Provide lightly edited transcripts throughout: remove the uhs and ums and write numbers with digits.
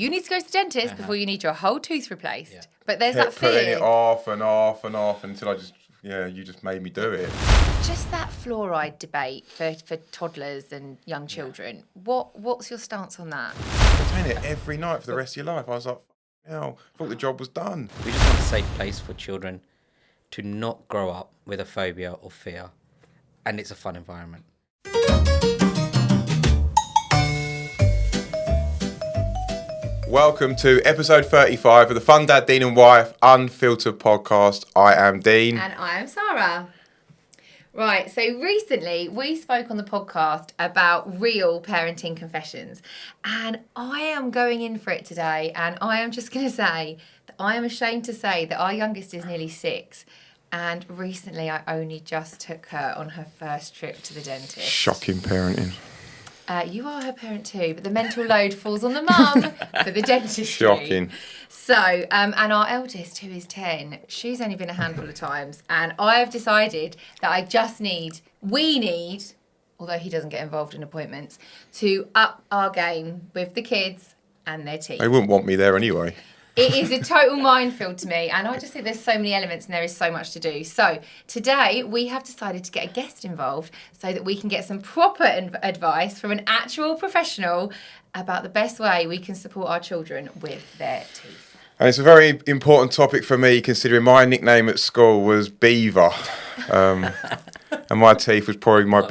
you need to go to the dentist before you need your whole tooth replaced. Yeah. But there's Kept that fear. Putting it off and off and off until you just made me do it. Just that fluoride debate for toddlers and young children. What's your stance on that? Retain it every night for the rest of your life. I was like, I thought the job was done. We just want a safe place for children to not grow up with a phobia or fear, and it's a fun environment. Welcome to episode 35 of the Fun Dad, Dean and Wife Unfiltered podcast. I am Dean. And I am Sarah. Right, so recently we spoke on the podcast about real parenting confessions, and I am going in for it today, and I am just going to say that I am ashamed to say that our youngest is nearly 6, and recently I only just took her on her first trip to the dentist. Shocking parenting. You are her parent too, but the mental load falls on the mum for the dentistry. Shocking. So, and our eldest, who is 10, she's only been a handful of times, and I have decided that we need, although he doesn't get involved in appointments, to up our game with the kids and their teeth. They wouldn't want me there anyway. It is a total minefield to me, and I just think there's so many elements and there is so much to do. So today we have decided to get a guest involved so that we can get some proper advice from an actual professional about the best way we can support our children with their teeth. And it's a very important topic for me, considering my nickname at school was Beaver. And my teeth was probably my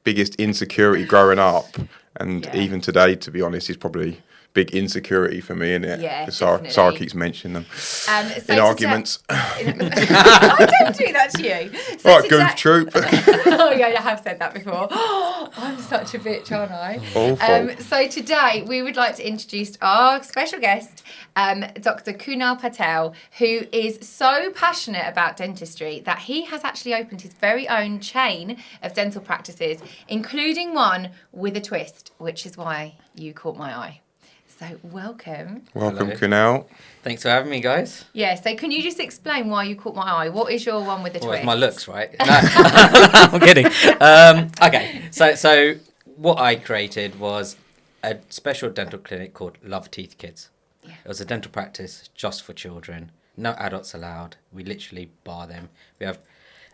biggest insecurity growing up. And even today, to be honest, is probably big insecurity for me, isn't it? Yeah, Sarah keeps mentioning them in arguments. I don't do that to you. So right, goof troop. Oh yeah, I have said that before. I'm such a bitch, aren't I? Awful. So today we would like to introduce our special guest, Dr Kunal Patel, who is so passionate about dentistry that he has actually opened his very own chain of dental practices, including one with a twist, which is why you caught my eye. So welcome. Welcome, Hello. Kunal. Thanks for having me, guys. Yeah, so can you just explain why you caught my eye? What is your one with the twist? It's my looks, right? No, I'm kidding. Okay, so what I created was a special dental clinic called Love Teeth Kids. Yeah. It was a dental practice just for children. No adults allowed. We literally bar them. We have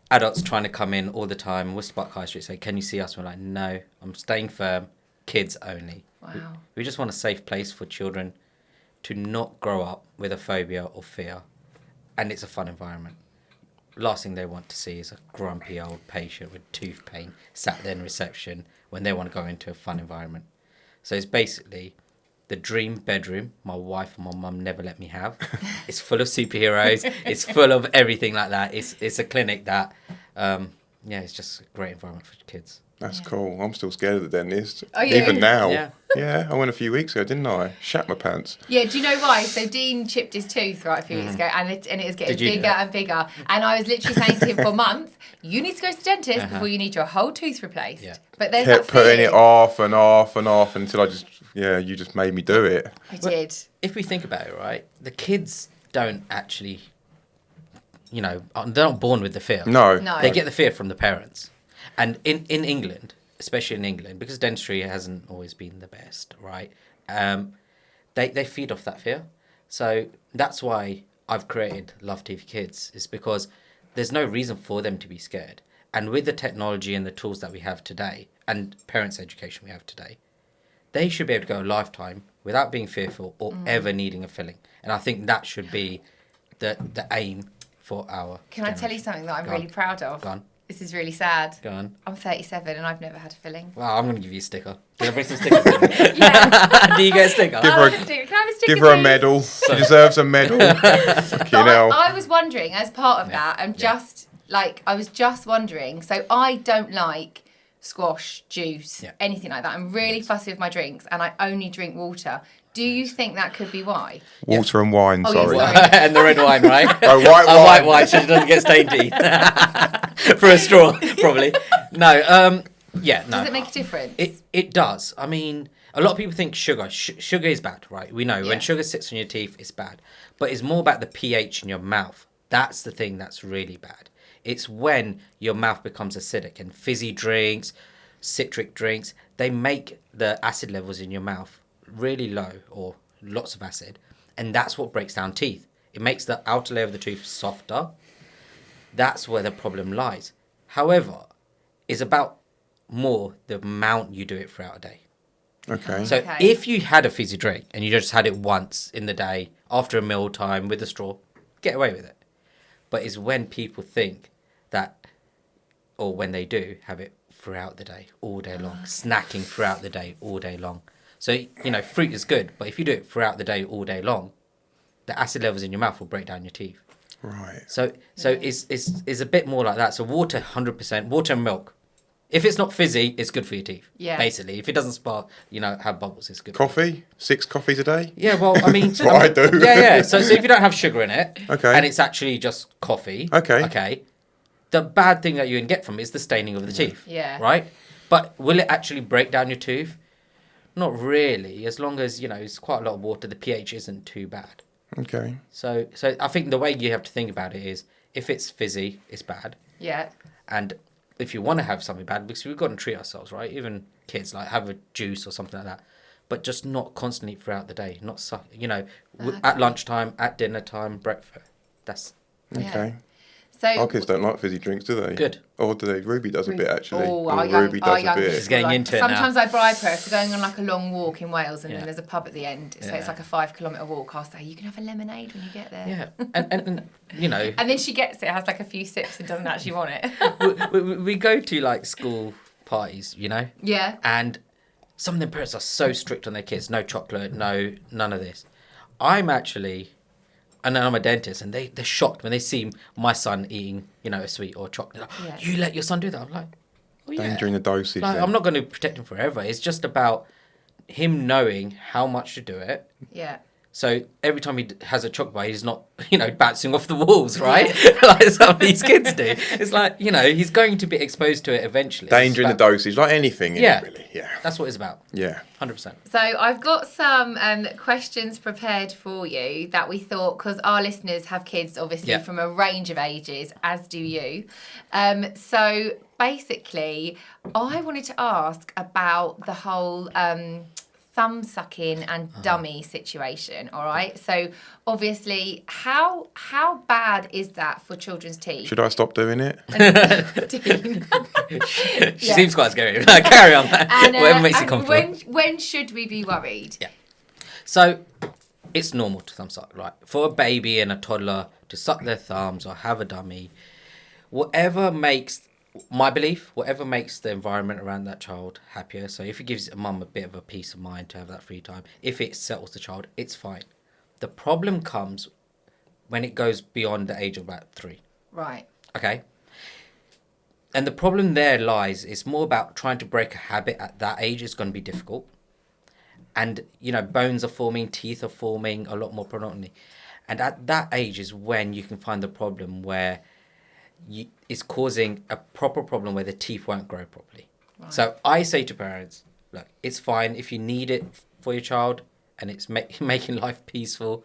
adults trying to come in all the time. Worcester High Street say, "Can you see us?" We're like, "No, I'm staying firm. Kids only." Wow. We just want a safe place for children to not grow up with a phobia or fear, and it's a fun environment. Last thing they want to see is a grumpy old patient with tooth pain sat there in reception when they want to go into a fun environment. So it's basically the dream bedroom my wife and my mum never let me have. It's full of superheroes. It's full of everything like that. It's a clinic that, it's just a great environment for kids. That's cool. I'm still scared of the dentist. Oh, yeah. Even now. Yeah. Yeah, I went a few weeks ago, didn't I? Shat my pants. Yeah, do you know why? So Dean chipped his tooth a few weeks ago, and it was getting bigger and bigger. And I was literally saying to him for months, you need to go to the dentist before you need your whole tooth replaced. Yeah. But there's Kept that fear. putting it off and off and off until you just made me do it. I did. If we think about it, right, the kids don't actually, they're not born with the fear. No. They get the fear from the parents. And in England, especially in England, because dentistry hasn't always been the best, right? They feed off that fear. So that's why I've created Love Teeth Kids, is because there's no reason for them to be scared. And with the technology and the tools that we have today, and parents' education we have today, they should be able to go a lifetime without being fearful or ever needing a filling. And I think that should be the aim for our Can I tell you something that I'm really proud of? Go on. This is really sad. Go on. I'm 37 and I've never had a filling. Well, I'm going to give you a sticker. Can I bring some stickers? Yeah. Do you get a sticker? Can I have a sticker, Give her a please? medal. She deserves a medal. Fucking hell. I was wondering, as part of that, I was just wondering, so I don't like squash, juice, anything like that. I'm really fussy with my drinks and I only drink water. Do you think that could be why? Water and wine, sorry. And the red wine, right? White wine so it doesn't get stained teeth. For a straw, probably. No, no. Does it make a difference? It does. I mean, a lot of people think sugar. Sugar is bad, right? We know when sugar sits on your teeth, it's bad. But it's more about the pH in your mouth. That's the thing that's really bad. It's when your mouth becomes acidic, and fizzy drinks, citric drinks, they make the acid levels in your mouth really low or lots of acid, and that's what breaks down teeth. It makes the outer layer of the tooth softer. That's where the problem lies. However, it's about more the amount you do it throughout a day. Okay. So if you had a fizzy drink and you just had it once in the day after a meal time with a straw, get away with it. But it's when people think that, or when they do, have it throughout the day, all day long, snacking throughout the day, all day long. So, fruit is good, but if you do it throughout the day, all day long, the acid levels in your mouth will break down your teeth. Right. So it's a bit more like that. So water, 100%, water and milk. If it's not fizzy, it's good for your teeth. Yeah. Basically, if it doesn't spark, have bubbles, it's good. Coffee? 6 coffees a day? Yeah, well, I mean... That's what I do. Yeah. So if you don't have sugar in it, Okay. and it's actually just coffee, Okay. the bad thing that you can get from it is the staining of the teeth. Yeah. Right? But will it actually break down your tooth? Not really. As long as, it's quite a lot of water, the pH isn't too bad. Okay. So I think the way you have to think about it is, if it's fizzy, it's bad. Yeah. And if you want to have something bad, because we've got to treat ourselves, right? Even kids, like, have a juice or something like that. But just not constantly throughout the day. Not, at lunchtime, at dinner time, breakfast. That's... Okay. So Our kids don't like fizzy drinks, do they? Good. Or do they? Ruby does a bit, actually. Ruby does a bit. She's getting into it now. Sometimes I bribe her if we're going on like a long walk in Wales and Yeah. then there's a pub at the end. So Yeah. it's like a 5-kilometre walk. I'll say, you can have a lemonade when you get there. Yeah. And And then she gets it, has like a few sips and doesn't actually want it. we go to, like, school parties, Yeah. And some of the parents are so strict on their kids. No chocolate, no, none of this. I'm actually... And then I'm a dentist, and they're shocked when they see my son eating, a sweet or chocolate. Like, you let your son do that? I'm like, well, yeah. Danger in the dosage. Like, I'm not going to protect him forever. It's just about him knowing how much to do it. Yeah. So every time he has a chocolate bar, he's not, bouncing off the walls, right? Like some of these kids do. It's like, he's going to be exposed to it eventually. Danger in the dosage, like anything, Yeah. really. Yeah. That's what it's about. Yeah. 100%. So I've got some questions prepared for you that we thought, because our listeners have kids obviously Yeah. from a range of ages, as do you. So basically, I wanted to ask about the whole thumb sucking and dummy situation. All right. So obviously, how bad is that for children's teeth? Should I stop doing it? She seems quite scary. Carry on. And, Whatever makes you comfortable. when should we be worried? Yeah. So it's normal to thumb suck, right? For a baby and a toddler to suck their thumbs or have a dummy, whatever makes the environment around that child happier. So if it gives a mum a bit of a peace of mind to have that free time, if it settles the child, it's fine. The problem comes when it goes beyond the age of about 3. Right. Okay? And the problem there lies, it's more about trying to break a habit at that age is going to be difficult. And, bones are forming, teeth are forming a lot more predominantly. And at that age is when you can find the problem where it's causing a proper problem where the teeth won't grow properly. Right. So I say to parents, look, it's fine if you need it for your child and it's making life peaceful,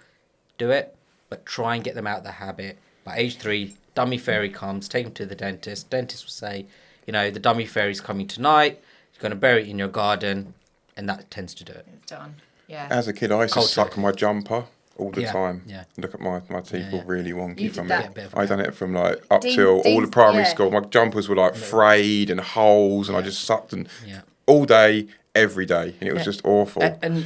do it. But try and get them out of the habit. By age 3, dummy fairy comes, take them to the dentist. Dentist will say, the dummy fairy's coming tonight. You're going to bury it in your garden. And that tends to do it. It's done. Yeah. As a kid, I used to suck my jumper all the time. Yeah. Look at my teeth were really wonky from that. it. I done it from like up till all the primary school. My jumpers were like frayed and holes, and I just sucked them all day, every day, and it was just awful. And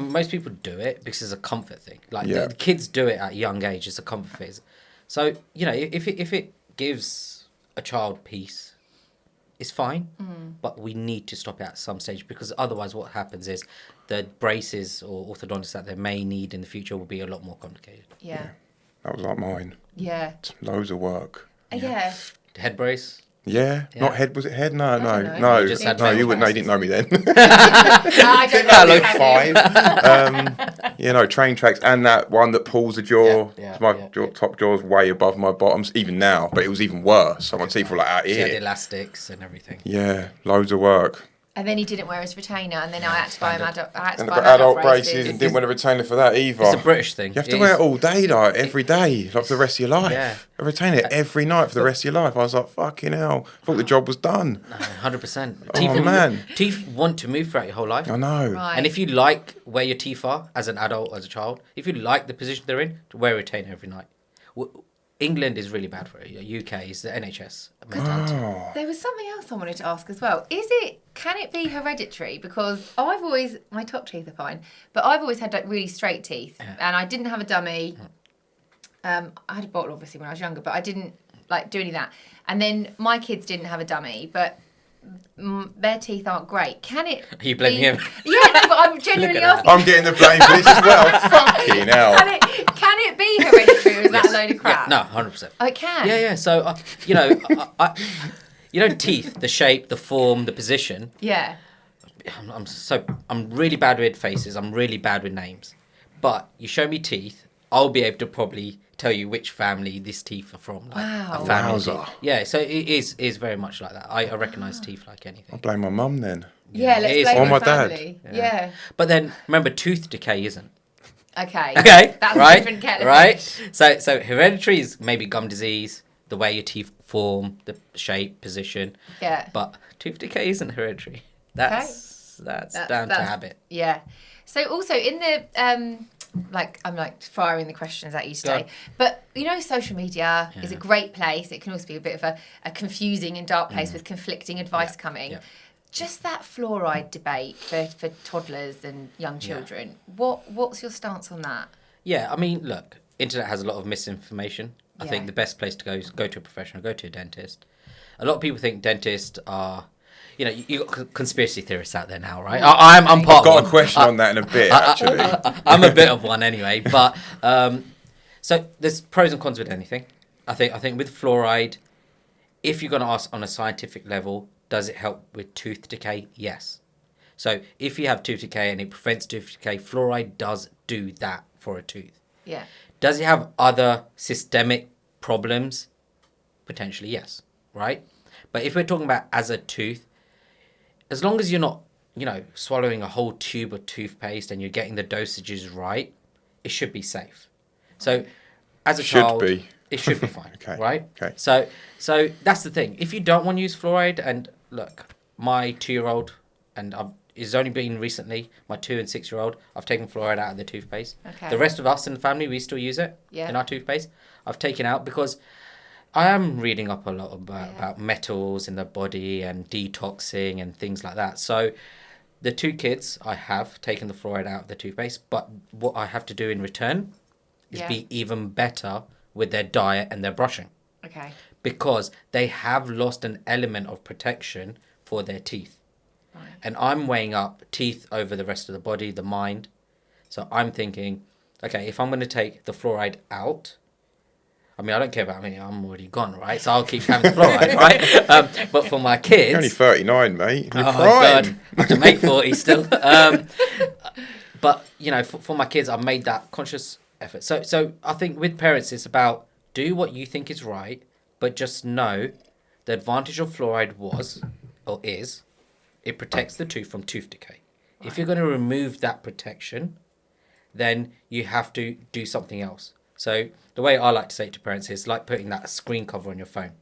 most people do it because it's a comfort thing. Like the kids do it at a young age. It's a comfort phase. So if it gives a child peace, it's fine. But we need to stop it at some stage, because otherwise what happens is the braces or orthodontics that they may need in the future will be a lot more complicated. Yeah. That was like mine. Yeah. Loads of work. Yeah. Head brace. Yeah. Not head. Was it head? No. You just had You wouldn't. No, you didn't know me then. I don't know. Like 5. Train tracks, and that one that pulls the jaw. Top jaw's way above my bottoms, even now. But it was even worse. So my teeth were like out She had here. elastics and everything. Yeah, loads of work. And then he didn't wear his retainer, and then I had to buy him adult. I had to And buy I've him got adult braces and didn't wear a retainer for that either. It's a British thing. You have to wear it all day, like every day, like for the rest of your life. Yeah. A retainer every night for the rest of your life. I was like, fucking hell. I thought the job was done. 100%. Oh, man. Teeth want to move throughout your whole life. I know. Right. And if you like where your teeth are as an adult, as a child, if you like the position they're in, to wear a retainer every night. England is really bad for it. UK is the NHS mentality. Oh. There was something else I wanted to ask as well. Can it be hereditary? Because my top teeth are fine, but I've always had like really straight teeth, and I didn't have a dummy. I had a bottle obviously when I was younger, but I didn't like do any of that. And then my kids didn't have a dummy, but their teeth aren't great. Can it? Are you blaming him? Yeah, no, but I'm genuinely asking. I'm getting the blame for this as well. Fucking hell. Can it be hereditary, or is that a load of crap? No, 100%. Oh, it can? Yeah. So, teeth, the shape, the form, the position. Yeah. I'm really bad with faces. I'm really bad with names. But you show me teeth, I'll be able to probably tell you which family these teeth are from. Like Wow. A family Wowza. teeth. Yeah, so it is very much like that. I recognise teeth like anything. I'll blame my mum then. Yeah, let's It is. blame Or the my dad. family. Yeah. But then, remember, tooth decay isn't. Okay. That's right? a different kettle of Right? fish. So hereditary is maybe gum disease, the way your teeth form, the shape, position. Yeah. But tooth decay isn't hereditary. That's down to habit. Yeah. So also in the I'm firing the questions at you today. on. But social media is a great place. It can also be a bit of a confusing and dark place with conflicting advice coming. Yeah. Just that fluoride debate for toddlers and young children. What's your stance on that? Yeah, I mean, look, internet has a lot of misinformation. I Yeah. think the best place to go is go to a professional, go to a dentist. A lot of people think dentists are, you got conspiracy theorists out there now, right? I'm part I've got of a one. question on that in a bit, actually. I'm a bit of one anyway, but so there's pros and cons with anything. I think with fluoride, if you're going to ask on a scientific level, does it help with tooth decay? Yes. So if you have tooth decay and it prevents tooth decay, fluoride does do that for a tooth. Yeah. Does it have other systemic problems? Potentially, yes. Right? But if we're talking about as a tooth, as long as you're not, swallowing a whole tube of toothpaste and you're getting the dosages right, it should be safe. So as a child, it should be fine. Okay. Right? Okay. So that's the thing. If you don't want to use fluoride, and look, my 2-year-old, and it's only been recently, my 2 and 6-year-old, I've taken fluoride out of the toothpaste. Okay. The rest of us in the family, we still use it in our toothpaste. I've taken out because I am reading up a lot about metals in the body and detoxing and things like that. So the 2 kids, I have taken the fluoride out of the toothpaste, but what I have to do in return is be even better with their diet and their brushing. Okay. Because they have lost an element of protection for their teeth. Right. And I'm weighing up teeth over the rest of the body, the mind. So I'm thinking, okay, if I'm going to take the fluoride out, I mean, I don't care about me. I'm already gone, right? So I'll keep having the fluoride, right? But for my kids... You're only 39, mate. You're oh, crying. God. I have to make 40 still. But, for my kids, I've made that conscious effort. So I think with parents, it's about do what you think is right, but just know the advantage of fluoride is it protects the tooth from tooth decay. Right. If you're going to remove that protection, then you have to do something else. So the way I like to say it to parents is like putting that screen cover on your phone,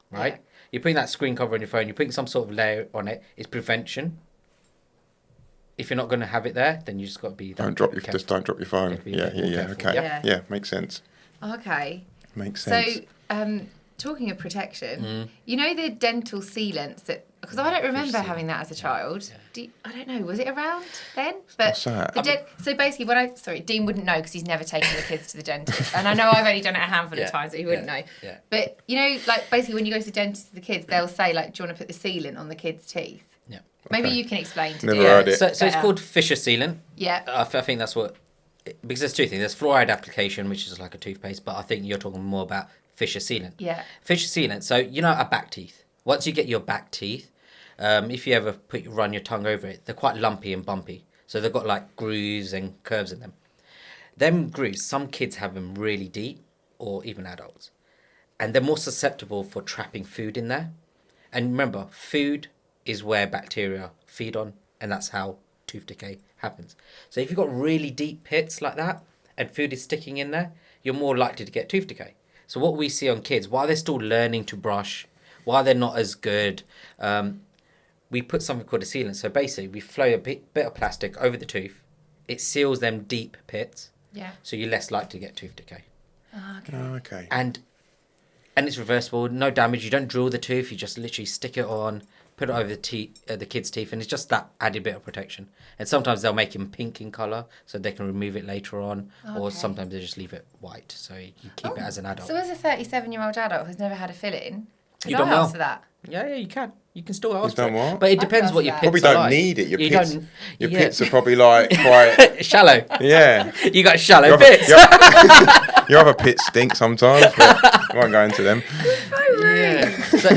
right? Yeah. You're putting that screen cover on your phone, you're putting some sort of layer on it. It's prevention. If you're not going to have it there, then you just got to be... Don't drop your phone. Okay. Yeah, makes sense. Okay. Makes sense. So, talking of protection, the dental sealants that... Because I don't remember having that as a child. Yeah. I don't know. Was it around then? But what's that? So basically, Dean wouldn't know because he's never taken the kids to the dentist. And I know I've only done it a handful of times, so he wouldn't know. Yeah. But, basically when you go to the dentist with the kids, they'll say, do you want to put the sealant on the kids' teeth? Yeah. Maybe you can explain to Never heard it. So it's called Fisher sealant. Yeah. I think that's what... Because there's 2 things. There's fluoride application, which is like a toothpaste, but I think you're talking more about Fisher sealant. Yeah. Fisher sealant. So, our back teeth. Once you get your back teeth, if you ever run your tongue over it, they're quite lumpy and bumpy. So they've got like grooves and curves in them. Them grooves, some kids have them really deep, or even adults. And they're more susceptible for trapping food in there. And remember, food is where bacteria feed on, and that's how tooth decay happens. So if you've got really deep pits like that and food is sticking in there, you're more likely to get tooth decay. So what we see on kids, while they're still learning to brush, while they're not as good, we put something called a sealant. So basically, we flow a bit of plastic over the tooth. It seals them deep pits. Yeah. So you're less likely to get tooth decay. Okay. Oh, okay. And it's reversible, no damage. You don't drill the tooth. You just literally stick it on, put it over the kid's teeth, and it's just that added bit of protection. And sometimes they'll make them pink in colour, so they can remove it later on, or sometimes they just leave it white, so you keep it as an adult. So as a 37-year-old adult who's never had a fill-in, could You I done well. ask for that? Yeah, you can. You can still ask You've done for it. what? But it I depends can what your ask pits that. Probably are don't like. need it. Your You pits, don't- your yeah. pits are probably like quite. Shallow. Yeah. You got shallow Your pits. your other pits stink sometimes, but I won't go into them. Yeah. So,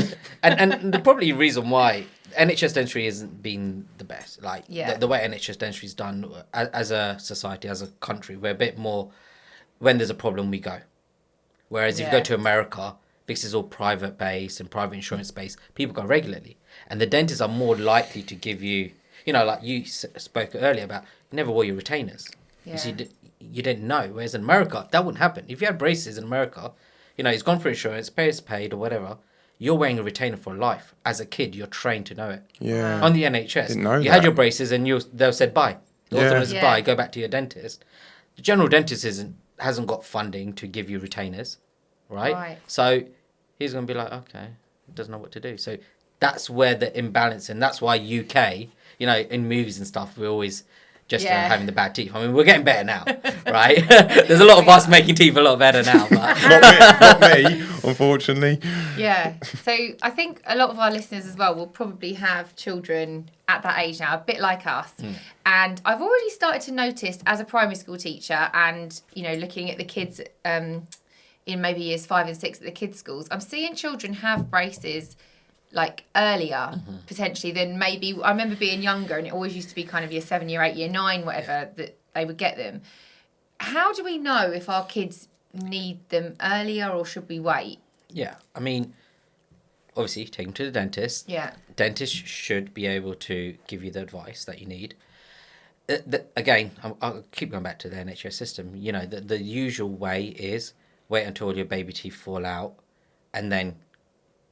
and the probably reason why NHS dentistry hasn't been the best. Like the way NHS dentistry is done as a society, as a country, we're a bit more. When there's a problem, we go. Whereas if you go to America, because it's all private based and private insurance based, people go regularly, and the dentists are more likely to give you. You know, like you spoke earlier about, you never wore your retainers. Yeah. You see, you didn't know. Whereas in America, that wouldn't happen. If you had braces in America, you know, it's gone for insurance, pay is paid or whatever. You're wearing a retainer for life. As a kid, you're trained to know it. Yeah. On the NHS, Didn't know you that. had your braces and they'll said bye. The Yeah. orthodontist bye, go back to your dentist. The general dentist hasn't got funding to give you retainers, right? So he's going to be like, okay, doesn't know what to do. So that's where the imbalance, and that's why UK, you know, in movies and stuff, we're always just having the bad teeth. I mean, we're getting better now, right? There's a lot of us making teeth a lot better now. But Not me, unfortunately. Yeah. So I think a lot of our listeners as well will probably have children at that age now, a bit like us. And I've already started to notice as a primary school teacher and, you know, looking at the kids in maybe years 5 and 6 at the kids' schools, I'm seeing children have braces like earlier potentially than maybe I remember being younger, and it always used to be kind of year 7, year 8, year 9, whatever that they would get them. How do we know if our kids need them earlier or should we wait? yeah, I mean, obviously, take them to the dentist. Yeah. Dentists should be able to give you the advice that you need. Again, I'll keep going back to the NHS system. You know, the usual way is wait until your baby teeth fall out, and then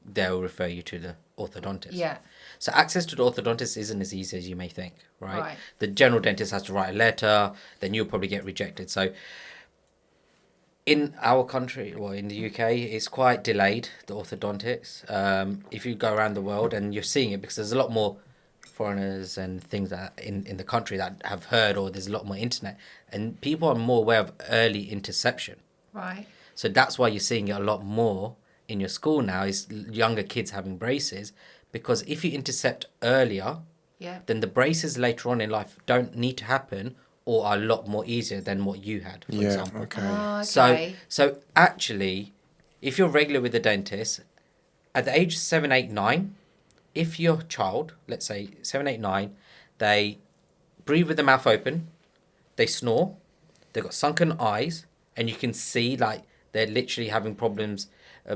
they'll refer you to the orthodontist. Yeah. So access to the orthodontist isn't as easy as you may think, right? Right. The general dentist has to write a letter, then you'll probably get rejected. So in our country, well, in the UK, it's quite delayed, the orthodontics. If you go around the world, and you're seeing it because there's a lot more foreigners and things that in the country that have heard, or there's a lot more internet, and people are more aware of early interception. Right. So that's why you're seeing it a lot more in your school now, is younger kids having braces, because if you intercept earlier, then the braces later on in life don't need to happen, or are a lot more easier than what you had, for example. Okay. Oh, okay. So actually, if you're regular with the dentist, at the age 7, 8, 9, if your child, let's say 7, 8, 9, they breathe with the mouth open, they snore, they've got sunken eyes, and you can see like they're literally having problems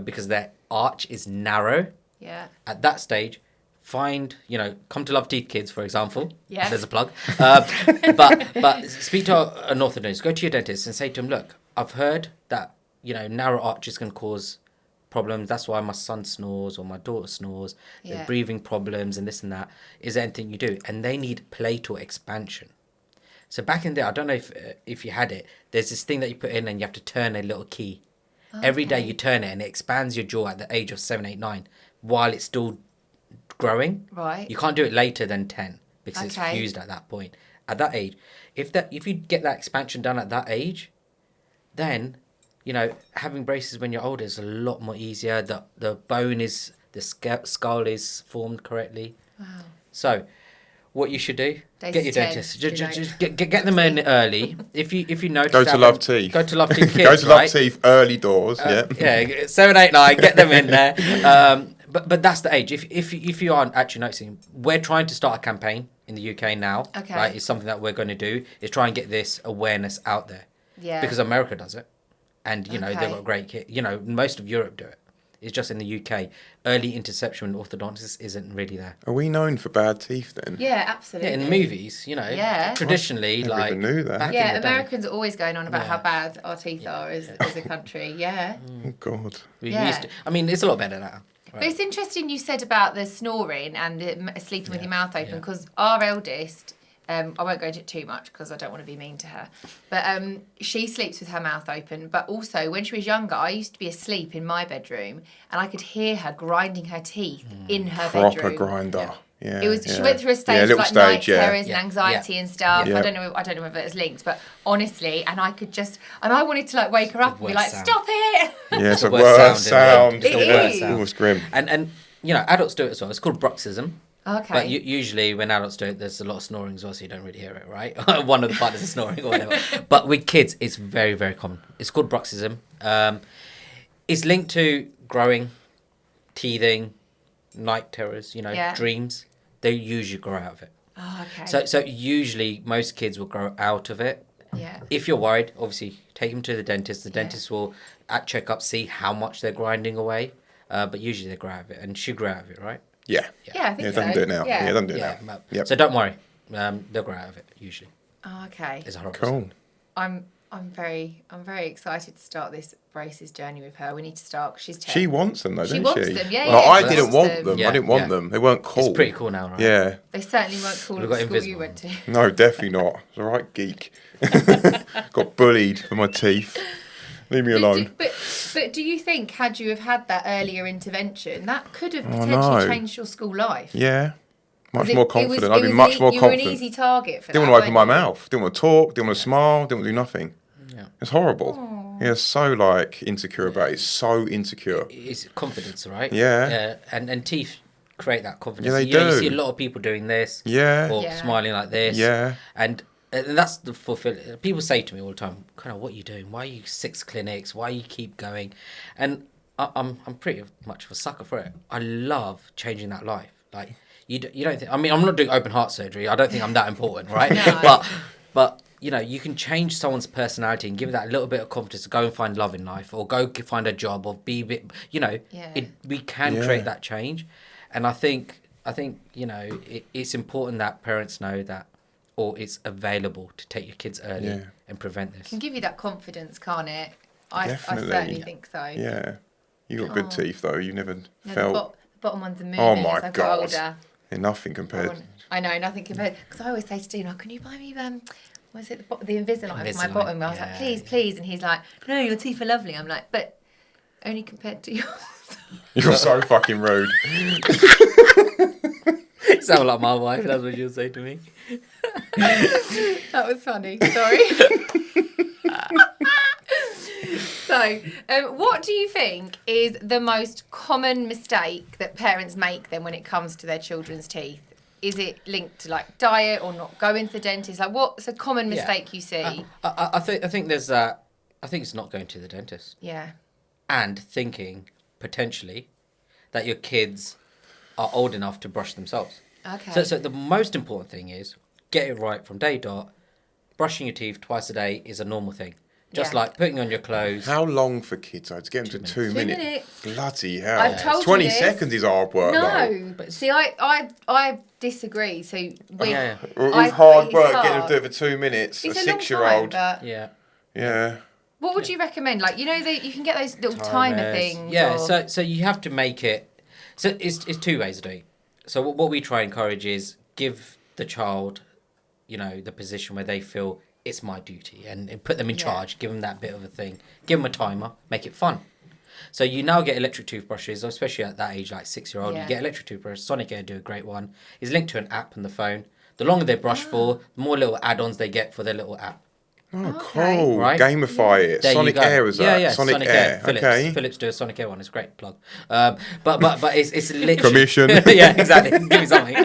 because their arch is narrow. Yeah. At that stage, find, you know, come to Love Teeth Kids, for example. Yeah. There's a plug. But speak to an orthodontist, go to your dentist and say to him, look, I've heard that, you know, narrow arches can cause problems. That's why my son snores or my daughter snores. They're breathing problems and this and that. Is there anything you do? And they need palatal expansion. So back in there, I don't know if you had it, there's this thing that you put in and you have to turn a little key. Okay. Every day you turn it and it expands your jaw at the age of 7, 8, 9 while it's still growing. Right. You can't do it later than 10 because it's fused at that point. At that age, if you get that expansion done at that age, then, you know, having braces when you're older is a lot more easier. The bone is, the skull is formed correctly. Wow. So what you should do, Days get your 10, dentist. Just get them in early. If you notice, Go to Love Teeth. Go to Love Teeth Kids. Go to right? Love Teeth early doors. Yeah, 7, 8, 9. Get them in there. But that's the age. If you aren't actually noticing, we're trying to start a campaign in the UK now. Okay. Right, it's something that we're going to do. Is try and get this awareness out there. Yeah. Because America does it, and you know they've got great kids. You know, most of Europe do it. It's just in the UK, early interception with orthodontists isn't really there. Are we known for bad teeth then? Yeah, absolutely. Yeah, in movies, traditionally, Never like even knew that. back Yeah, in the day, Americans are always going on about Yeah. how bad our teeth are as a country. Yeah. Oh God. we Yeah. used to. I mean, it's a lot better now. But it's interesting you said about the snoring and sleeping with your mouth open Yeah. because our eldest, I won't go into it too much because I don't want to be mean to her, but she sleeps with her mouth open. But also when she was younger, I used to be asleep in my bedroom and I could hear her grinding her teeth in her Proper bedroom. grinder. Yeah. It was. yeah. She went through a stage Yeah, of little like stage, night yeah. terrors Yeah. and anxiety and stuff. Yeah. I don't know whether it's linked, but honestly, and I could just, and I wanted to like wake her up and be worst like, sound. "Stop it!" Yeah, it's the a worst worst sound sound. in the- It it's the worst is. sound. It was grim. And adults do it as well. It's called bruxism. Okay. But usually when adults do it, there's a lot of snoring as well, so you don't really hear it, right? One of the partners is snoring or whatever. But with kids, it's very, very common. It's called bruxism. It's linked to growing, teething, night terrors, dreams. They usually grow out of it. Oh, okay. So usually most kids will grow out of it. Yeah. If you're worried, obviously take them to the dentist. The dentist will at checkup see how much they're grinding away. But usually they grow out of it, and should grow out of it, right? Yeah. Yeah, I think Yeah, so. doesn't do it now. Yeah, doesn't do it Yeah. now. Yep. So don't worry, they'll grow out of it usually. Oh, okay. It's a horrible. Cool. I'm very excited to start this braces journey with her. We need to start 'cause she's 10. She wants them though, She doesn't wants she? them, yeah, Well, yeah, I she didn't wants want them. them. Yeah, I didn't want yeah. them. They weren't cool. It's pretty cool now, right? Yeah. They certainly weren't cool We've at got the school you invisible. went to. No, definitely not. It's all right, geek. Got bullied for my teeth. Leave me alone. But do you think had you have had that earlier intervention, that could have Oh, potentially no. changed your school life? Yeah. Much Was more it confident. was- I'd it be was much more you were an confident. easy target for Didn't that. want to open my weren't you? mouth. Didn't want to talk. Didn't want to smile. Didn't want to do nothing. Yeah. It's horrible. Yeah, so like insecure about it. So insecure. It's confidence, right? Yeah. And teeth create that confidence. Yeah, they You do. see a lot of people doing this. Yeah. Or Yeah. smiling like this. Yeah. And that's the fulfilling. People say to me all the time, kind of, what are you doing? Why are you 6 clinics? Why you keep going? And I'm pretty much of a sucker for it. I love changing that life. Like you don't think. I mean, I'm not doing open heart surgery. I don't think I'm that important, right? No. But you can change someone's personality and give that a little bit of confidence to go and find love in life, or go find a job, or be a bit. We can Yeah. create that change, and I think it's important that parents know that, or it's available to take your kids early Yeah. and prevent this. Can give you that confidence, can't it? I Definitely. certainly think so. Yeah. You got good teeth though. You never No, felt. the bottom ones are moving Oh my as I get God. older. They're nothing compared. I know, nothing compared. Because I always say to Dean, "Can you buy me what is it, the Invisalign for my Invisalign, bottom?" I was like, yeah. please. And he's like, "No, your teeth are lovely." I'm like, "But only compared to yours." You're so fucking rude. Sound like my wife. That's what she'll say to me. That was funny. Sorry. So, what do you think is the most common mistake that parents make then when it comes to their children's teeth? Is it linked to like diet or not going to the dentist? Like, what's a common mistake you see? I think there's that. I think it's not going to the dentist Yeah. and thinking potentially that your kids are old enough to brush themselves. Okay. So the most important thing is get it right from day dot. Brushing your teeth twice a day is a normal thing. Just Yeah. like putting on your clothes. How long for kids? I'd get them to 2 minutes. minutes. Bloody hell. I've told you 20 this. seconds is hard work though. No, but see, I disagree. So Yeah. It was I- hard it's work hard. getting them to do it for 2 minutes. It's a a long 6-year-old. time, but Yeah. Yeah. what would you recommend? Like, you can get those little timer Timers. things. Yeah. or- So you have to make it. So it's 2 ways of doing it. So what we try and encourage is give the child, the position where they feel it's my duty, and put them in Yeah. charge. Give them that bit of a thing. Give them a timer. Make it fun. So you now get electric toothbrushes, especially at that age, like 6-year-old. Yeah. You get electric toothbrush. Sonic Air do a great one. It's linked to an app on the phone. The longer they brush for, the more little add-ons they get for their little app. Oh, Okay. cool. Right. Gamify it. There you Sonic go. Air is that? Yeah, Sonic Air. Philips. Okay. Philips do a Sonic Air one. It's a great plug. But it's literally Commission. yeah, exactly. Give me something.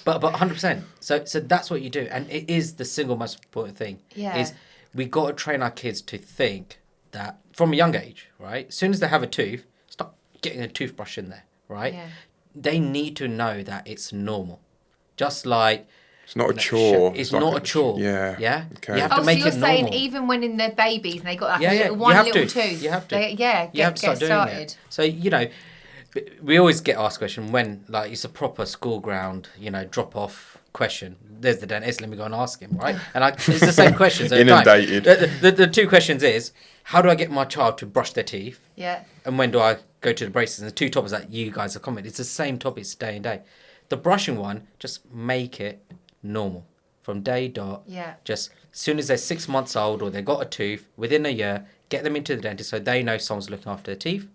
But 100%. So that's what you do, and it is the single most important thing. Yeah. Is we got to train our kids to think that from a young age, right? As soon as they have a tooth, start getting a toothbrush in there, right? Yeah. They need to know that it's normal. Just like It's not a chore. It's like not a chore. Yeah. Yeah. Okay. You have to Oh, make so you're it saying normal. even when in their babies and they got like Yeah, a yeah. little, You one have little to. tooth. You have to. You have to start get doing started. it. So, you know, we always get asked question when, like, it's a proper school ground, you know, drop off question. There's the dentist, let me go and ask him, right? And it's the same questions every time. Inundated. The two questions is, how do I get my child to brush their teeth? Yeah. And when do I go to the braces? And the two topics that you guys have commented, it's the same topics day and day. The brushing one, just make it normal. From day dot, just as soon as they're 6 months old or they've got a tooth, within a year, get them into the dentist so they know someone's looking after their teeth.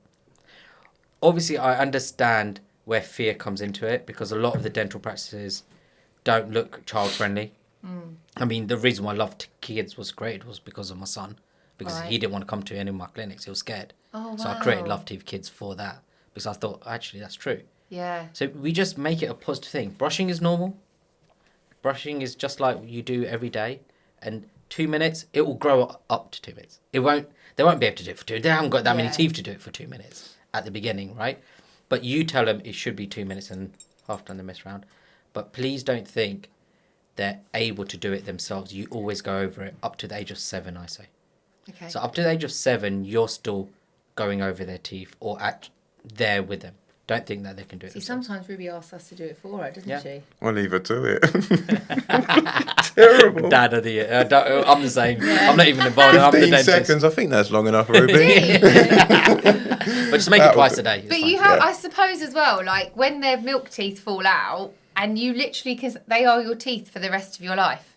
Obviously, I understand where fear comes into it because a lot of the dental practices don't look child friendly. I mean, the reason why I loved kids was great was because of my son, because he didn't want to come to any of my clinics. He was scared. Oh, wow. So I created Love Teeth Kids for that because I thought, actually, that's true. Yeah. So we just make it a positive thing. Brushing is normal. Brushing is just like you do every day. And 2 minutes, it will grow up to 2 minutes. They won't be able to do it for 2. They haven't got that many teeth to do it for 2 minutes at the beginning, right? But you tell them it should be 2 minutes and half done the mess round. But please don't think they're able to do it themselves. You always go over it up to the age of 7, I say. Okay. So up to the age of 7, you're still going over their teeth or there with them. Don't think that they can do it themselves. Sometimes Ruby asks us to do it for her, doesn't she? I'll leave her to it. Terrible. Dad of the year. I'm the same. I'm not even involved. I'm the 15 dentist. seconds, I think that's long enough, Ruby. But just make it twice a day. But you have, I suppose as well, like when their milk teeth fall out and you literally, because they are your teeth for the rest of your life.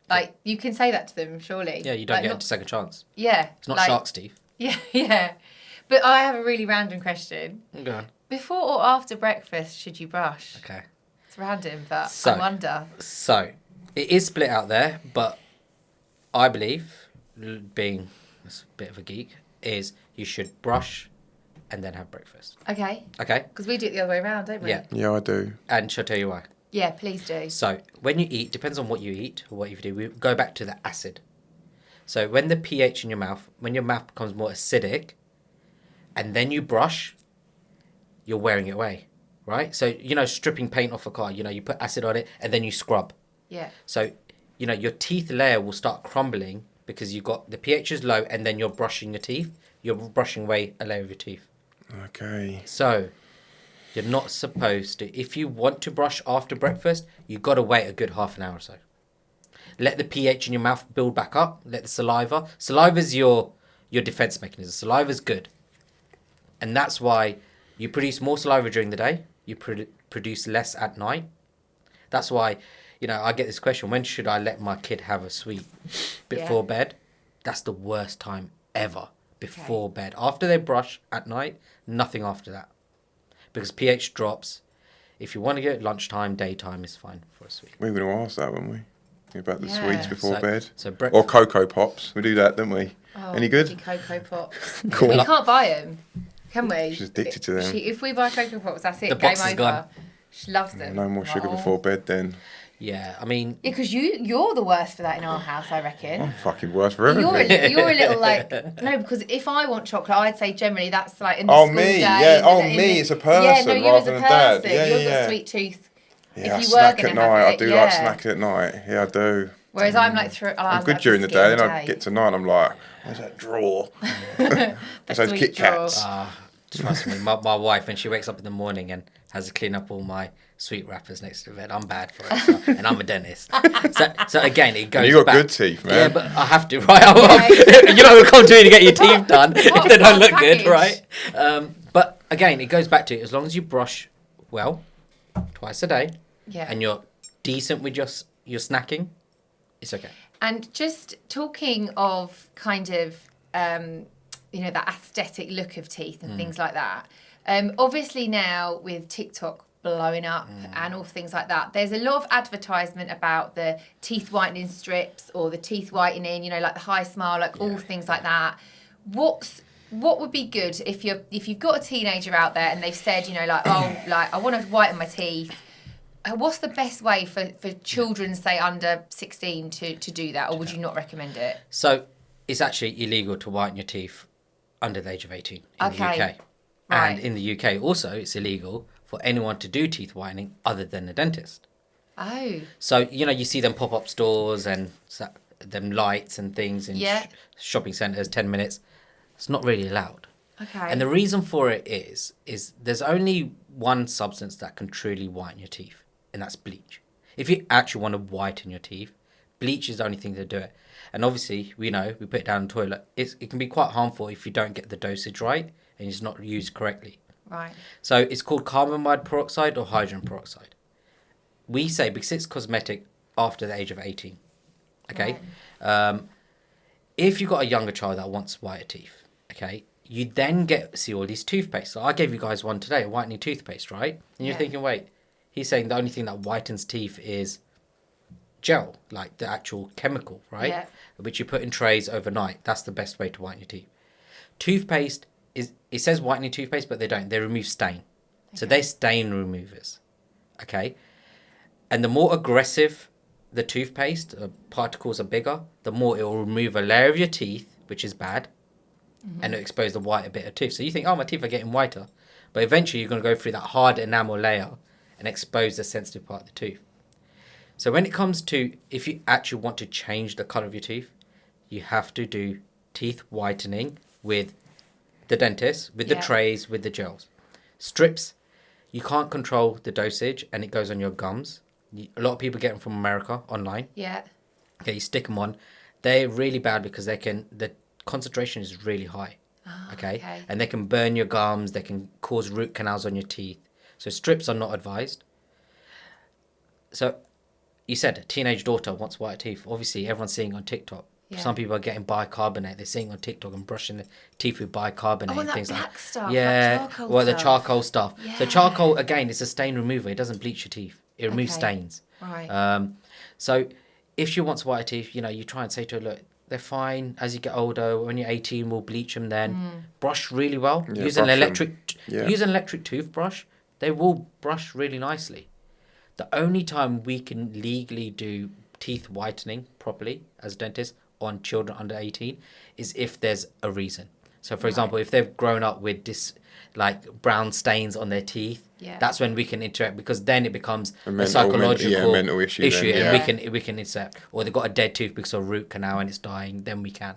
Like, you can say that to them, surely. Yeah, you don't get a second chance. Yeah. It's not shark's teeth. Yeah, yeah. But I have a really random question. Go on. Before or after breakfast should you brush? Okay. It's random, but So, I wonder. So, it is split out there, but I believe, being a bit of a geek, is you should brush and then have breakfast. Okay. Okay? Because we do it the other way around, don't we? Yeah. Yeah, I do. And shall I tell you why? Yeah, please do. So, when you eat, depends on what you eat or what you do, we go back to the acid. So, when the pH in your mouth, when your mouth becomes more acidic, and then you brush, you're wearing it away, right? So, you know, stripping paint off a car, you know, you put acid on it and then you scrub. Yeah. So, you know, your teeth layer will start crumbling because you've got the pH is low and then you're brushing your teeth. You're brushing away a layer of your teeth. Okay. So, you're not supposed to, if you want to brush after breakfast, you've got to wait a good half an hour or so. Let the pH in your mouth build back up. Let the saliva's your defense mechanism. Saliva's good. And that's why you produce more saliva during the day. You produce less at night. That's why, you know, I get this question, when should I let my kid have a sweet before bed? That's the worst time ever, before bed. After they brush at night, nothing after that. Because pH drops. If you want to get it lunchtime, daytime is fine for a sweet. We were going to ask that, weren't we? About the sweets before bed. So or Cocoa Pops. We do that, don't we? Oh, Any good? Cocoa Pops. Cool. We can't buy them, can we? She's addicted to them. If we buy Cocoa Pops, that's it. The Game box is over. gone. She loves them. No more sugar before bed then. Yeah, I mean... Yeah, because you're the worst for that in our house, I reckon. I'm fucking worse for everything. You're a little like... No, because if I want chocolate, I'd say generally that's like in the Oh, school me, day. yeah. Oh, me as a person Yeah, no, you as rather a than dad. person. Yeah, You've yeah. got sweet tooth. Yeah, I if you were snack gonna at have night. it, I do like snacking at night. Yeah, I do. Whereas I'm like... I'm good during the day, then I get to night and I'm like, where's that drawer? The those sweet Kit Kats. Trust me, my wife, when she wakes up in the morning and has to clean up all my sweet wrappers next to the bed, I'm bad for it. So, and I'm a dentist. So again, it goes And you got back. good teeth, man. Yeah, but I have to, right? You know, come to me to get your teeth done if they don't look good, right? But again, it goes back to, as long as you brush well, twice a day, and you're decent with your snacking, it's okay. And just talking of kind of, you know, that aesthetic look of teeth and things like that. Obviously now with TikTok blowing up and all things like that, there's a lot of advertisement about the teeth whitening strips or the teeth whitening, you know, like the high smile, like all things like that. What would be good if you've got a teenager out there and they've said, you know, like, oh, like I want to whiten my teeth. What's the best way for children, say, under 16 to do that? Or would you not recommend it? So it's actually illegal to whiten your teeth under the age of 18 in the UK. Right. And in the UK also, it's illegal for anyone to do teeth whitening other than a dentist. Oh. So, you see them pop-up stores and them lights and things in Yeah. shopping centres, 10 minutes. It's not really allowed. Okay. And the reason for it is there's only one substance that can truly whiten your teeth, and that's bleach. If you actually want to whiten your teeth, bleach is the only thing to do it. And obviously, we put it down in the toilet. It can be quite harmful if you don't get the dosage right and it's not used correctly. Right. So it's called carbamide peroxide or hydrogen peroxide. We say because it's cosmetic after the age of 18. Okay? Right. If you've got a younger child that wants whiter teeth, okay, you then see all these toothpaste. So I gave you guys one today, a whitening toothpaste, right? And you're thinking, wait, he's saying the only thing that whitens teeth is gel, like the actual chemical, right? Yeah. Which you put in trays overnight. That's the best way to whiten your teeth. Toothpaste it says whitening toothpaste, but they don't. They remove stain. Okay. So they're stain removers. Okay? And the more aggressive the toothpaste, particles are bigger, the more it will remove a layer of your teeth, which is bad, and it'll expose the whiter bit of tooth. So you think, oh, my teeth are getting whiter. But eventually you're going to go through that hard enamel layer and expose the sensitive part of the tooth. So when it comes to, if you actually want to change the colour of your teeth, you have to do teeth whitening with the dentist, with the trays, with the gels. Strips, you can't control the dosage and it goes on your gums. A lot of people get them from America online. Yeah. Okay, you stick them on. They're really bad because the concentration is really high. Okay? And they can burn your gums, they can cause root canals on your teeth. So strips are not advised. So you said a teenage daughter wants white teeth. Obviously, everyone's seeing on TikTok. Yeah. Some people are getting bicarbonate. They're seeing on TikTok and brushing their teeth with bicarbonate and things like that. Stuff, yeah, the charcoal stuff. Yeah. So charcoal, again, is a stain remover. It doesn't bleach your teeth. It removes stains. Right. So if she wants white teeth, you try and say to her, look, they're fine as you get older. When you're 18, we'll bleach them then. Brush really well. Yeah, use an electric toothbrush. They will brush really nicely. The only time we can legally do teeth whitening properly as dentists on children under 18 is if there's a reason. So, for example, if they've grown up with brown stains on their teeth, that's when we can interact, because then it becomes a psychological mental issue and we can intercept. Or they've got a dead tooth because of a root canal and it's dying, then we can.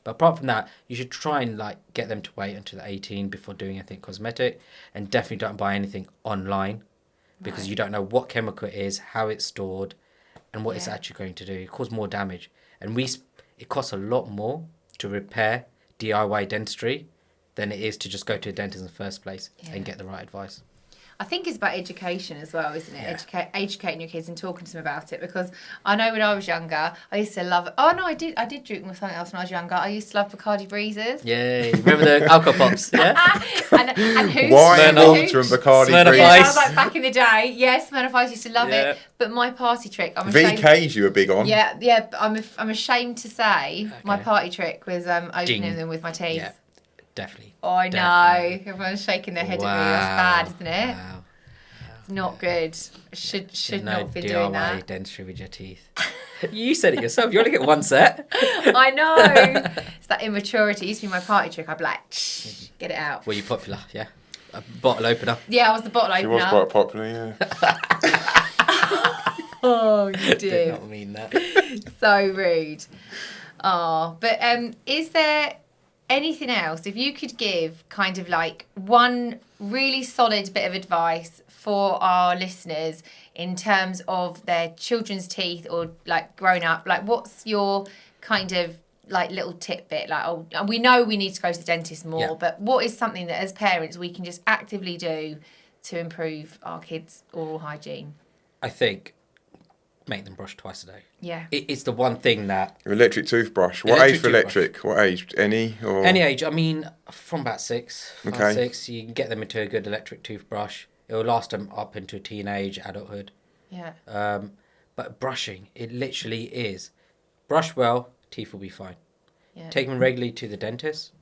But apart from that, you should try and get them to wait until they're 18 before doing anything cosmetic, and definitely don't buy anything online because you don't know what chemical it is, how it's stored, and what it's actually going to do. It causes more damage, and it costs a lot more to repair DIY dentistry than it is to just go to a dentist in the first place and get the right advice. I think it's about education as well, isn't it? Yeah. Educating your kids and talking to them about it, because I know when I was younger, I used to love. Oh no, I did drink something else when I was younger. I used to love Bacardi breezes. Yeah, remember the alcohol pops? Yeah. and who's wine, water, and Bacardi breezes. Yeah, I was back in the day. Yes, Smirnoff Ice, used to love it. But my party trick, I'm ashamed. VKs you were big on. Yeah. I'm ashamed to say my party trick was opening them with my teeth. Yeah. Definitely. Oh, I know. Everyone's shaking their head at me. That's bad, isn't it? Wow. It's not good. Should not be doing that. DIY dentistry with your teeth. You said it yourself. You only get one set. I know. It's that immaturity. It used to be my party trick. I'd be like, shh, get it out. Were you popular? Yeah. A bottle opener. Yeah, I was the bottle opener. She was quite popular, yeah. Oh, you did not mean that. So rude. Oh, but is there anything else, if you could give kind of one really solid bit of advice for our listeners in terms of their children's teeth or grown up, what's your kind of little tidbit? We know we need to go to the dentist more, but what is something that as parents we can just actively do to improve our kids' oral hygiene? I think make them brush twice a day. Yeah. It's the one thing that... Electric toothbrush. What age for electric? What age? Any? Or... Any age. I mean, from about 6, 6, you can get them into a good electric toothbrush. It will last them up into teenage, adulthood. Yeah. But brushing, it literally is. Brush well, teeth will be fine. Yeah. Take them regularly to the dentist.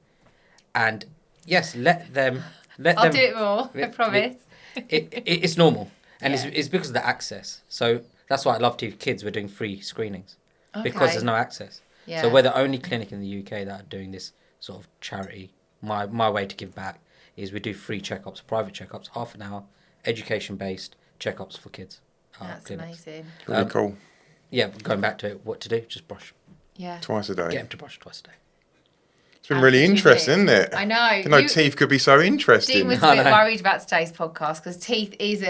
And, yes, let them... I'll do it more, I promise. It's normal. And it's because of the access. So... That's why I love kids. We're doing free screenings because there's no access. Yeah. So we're the only clinic in the UK that are doing this sort of charity. My way to give back is we do free checkups, private checkups, half an hour, education-based checkups for kids. That's clinics. amazing. Really cool. Yeah, going back to it, what to do? Just brush. Yeah. Twice a day. Get them to brush twice a day. It's been really interesting, isn't it? I know. Didn't know teeth could be so interesting. Dean was a bit worried about today's podcast because teeth is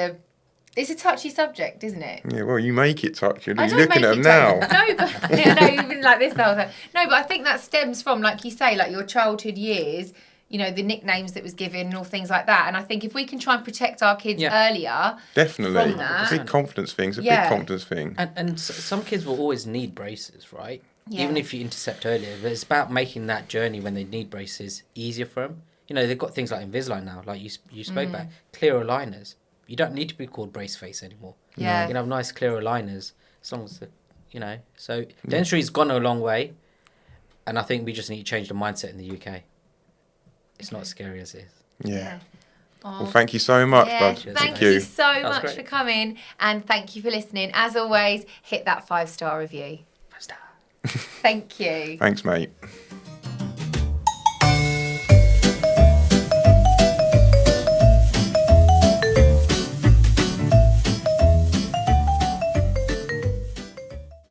it's a touchy subject, isn't it? Yeah, well, you make it touch. You're I don't looking make at them it now. No, but I know you've been like this the whole time. No, but I think that stems from, like you say, like your childhood years, you know, the nicknames that was given and all things like that. And I think if we can try and protect our kids earlier, definitely, from that, it's a big confidence thing. It's a big confidence thing. And some kids will always need braces, right? Yeah. Even if you intercept earlier, but it's about making that journey when they need braces easier for them. You know, they've got things like Invisalign now, like you spoke about, clear aligners. You don't need to be called brace face anymore. Yeah. You can have nice clear aligners as long as, so dentistry's gone a long way, and I think we just need to change the mindset in the UK. It's not as scary as it is. Yeah. Oh. Well, thank you so much, bud. Thank you so much for coming, and thank you for listening. As always, hit that 5-star review. 5 star. Thank you. Thanks, mate.